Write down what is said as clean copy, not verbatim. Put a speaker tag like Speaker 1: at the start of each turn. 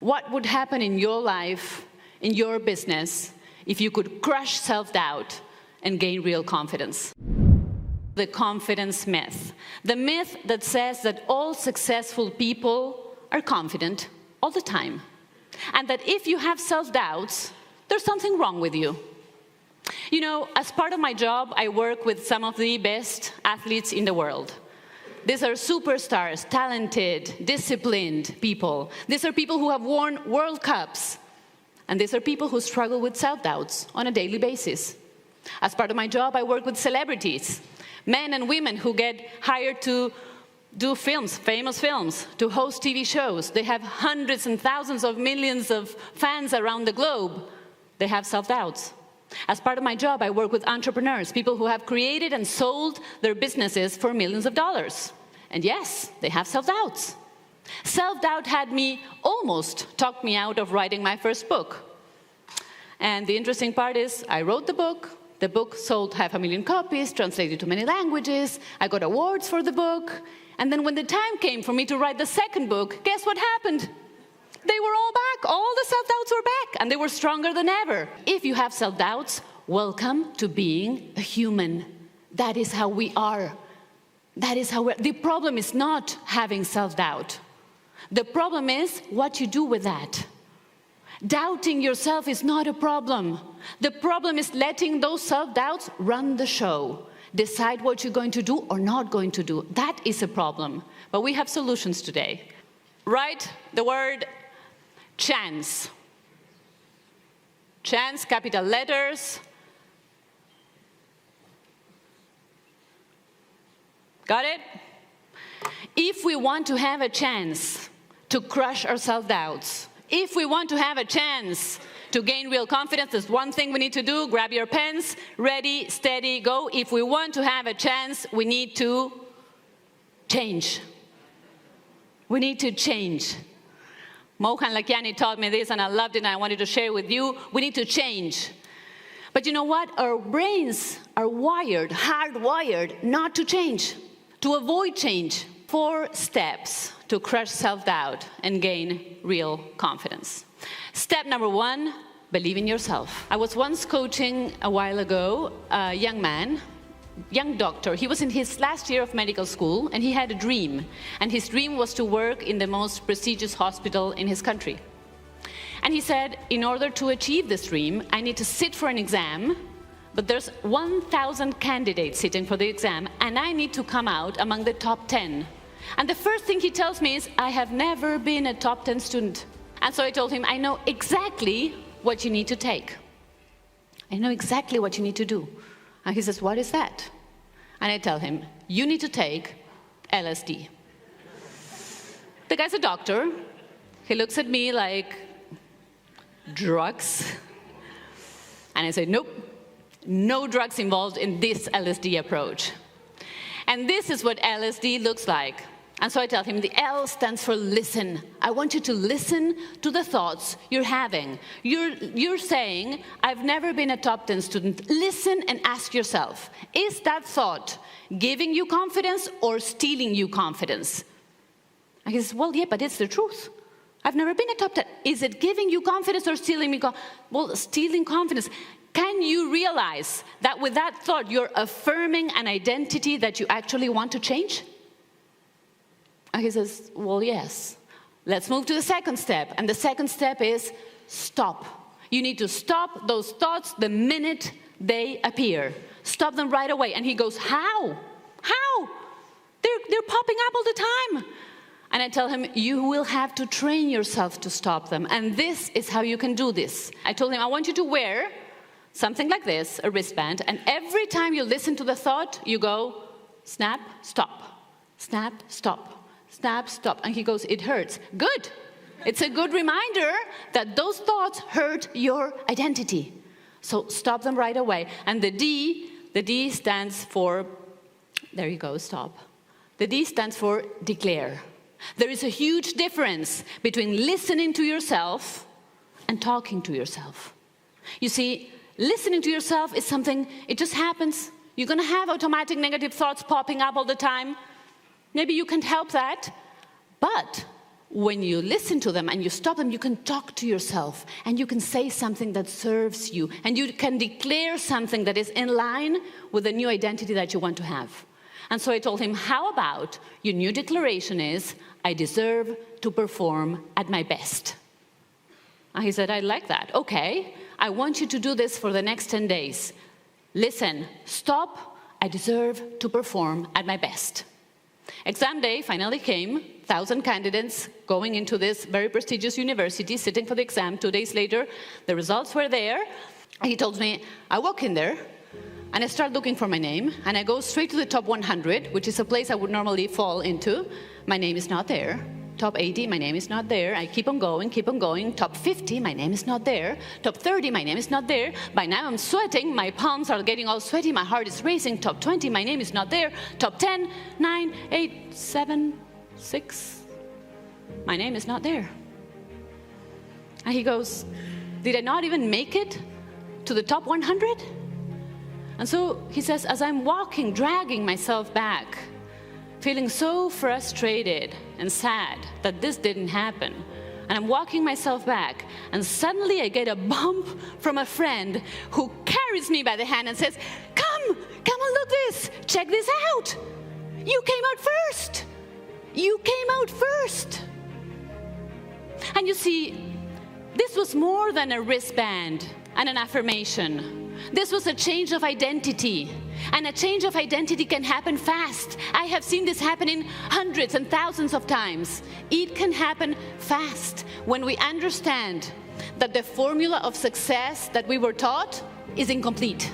Speaker 1: What would happen in your life, in your business, if you could crush self-doubt and gain real confidence? The confidence myth. The myth that says that all successful people are confident all the time. And that if you have self-doubts, there's something wrong with you. You know, as part of my job, I work with some of the best athletes in the world. These are superstars, talented, disciplined people. These are people who have won World Cups. And these are people who struggle with self-doubts on a daily basis. As part of my job, I work with celebrities, men and women who get hired to do films, famous films, to host TV shows. They have hundreds and thousands of millions of fans around the globe. They have self-doubts. As part of my job, I work with entrepreneurs, people who have created and sold their businesses for millions of dollars. And yes, they have self-doubts. Self-doubt had me almost talked me out of writing my first book. And the interesting part is, I wrote the book sold 500,000 copies, translated to many languages, I got awards for the book, and then when the time came for me to write the second book, guess what happened? They were all back, all the self-doubts were back, and they were stronger than ever. If you have self-doubts, welcome to being a human. That is how we are. That is how the problem is not having self-doubt. The problem is what you do with that. Doubting yourself is not a problem. The problem is letting those self-doubts run the show. Decide what you're going to do or not going to do. That is a problem. But we have solutions today. Write the word chance. Chance, capital letters. Got it? If we want to have a chance to crush our self-doubts, if we want to have a chance to gain real confidence, there's one thing we need to do. Grab your pens, ready, steady, go. If we want to have a chance, we need to change. We need to change. Mohan Lakiani taught me this, and I loved it, and I wanted to share with you. We need to change. But you know what? Our brains are wired, hardwired, not to change, to avoid change. 4 steps to crush self-doubt and gain real confidence. Step number 1, believe in yourself. I was once coaching a while ago a young man, young doctor. He was in his last year of medical school, and he had a dream. And his dream was to work in the most prestigious hospital in his country. And he said, in order to achieve this dream, I need to sit for an exam, but there's 1,000 candidates sitting for the exam, and I need to come out among the top 10. And the first thing he tells me is, I have never been a top 10 student. And so I told him, I know exactly what you need to take. I know exactly what you need to do. And he says, what is that? And I tell him, you need to take LSD. The guy's a doctor. He looks at me like, drugs? And I say, nope, no drugs involved in this LSD approach. And this is what LSD looks like. And so I tell him, the L stands for listen. I want you to listen to the thoughts you're having. You're saying, I've never been a top 10 student. Listen and ask yourself, is that thought giving you confidence or stealing you confidence? And he says, well, yeah, but it's the truth. I've never been a top 10. Is it giving you confidence or stealing me confidence? Well, stealing confidence. Can you realize that with that thought, you're affirming an identity that you actually want to change? And he says, well, yes. Let's move to the second step. And the second step is stop. You need to stop those thoughts the minute they appear. Stop them right away. And he goes, how? How? They're popping up all the time. And I tell him, you will have to train yourself to stop them. And this is how you can do this. I told him, I want you to wear something like this, a wristband. And every time you listen to the thought, you go, snap, stop. Snap, stop. Snap, stop. And he goes, it hurts. Good. It's a good reminder that those thoughts hurt your identity. So stop them right away. And the D stands for, there you go, stop. The D stands for declare. There is a huge difference between listening to yourself and talking to yourself. You see, listening to yourself is something, it just happens. You're going to have automatic negative thoughts popping up all the time. Maybe you can't help that, but when you listen to them and you stop them, you can talk to yourself and you can say something that serves you and you can declare something that is in line with the new identity that you want to have. And so I told him, how about your new declaration is, I deserve to perform at my best. And he said, I like that. Okay, I want you to do this for the next 10 days. Listen, stop, I deserve to perform at my best. Exam day finally came, 1,000 candidates going into this very prestigious university, sitting for the exam. 2 days later, the results were there. He told me, I walk in there, and I start looking for my name, and I go straight to the top 100, which is a place I would normally fall into. My name is not there. Top 80, my name is not there. I keep on going. Top 50, my name is not there. Top 30, my name is not there. By now I'm sweating, my palms are getting all sweaty, my heart is racing. Top 20, my name is not there. Top 10, 9, 8, 7, 6, my name is not there. And he goes, did I not even make it to the top 100? And so he says, as I'm walking, dragging myself back, feeling so frustrated and sad that this didn't happen. And I'm walking myself back, and suddenly I get a bump from a friend who carries me by the hand and says, come and look this, check this out. You came out first. You came out first. And you see, this was more than a wristband and an affirmation. This was a change of identity. And a change of identity can happen fast. I have seen this happening hundreds and thousands of times. It can happen fast when we understand that the formula of success that we were taught is incomplete.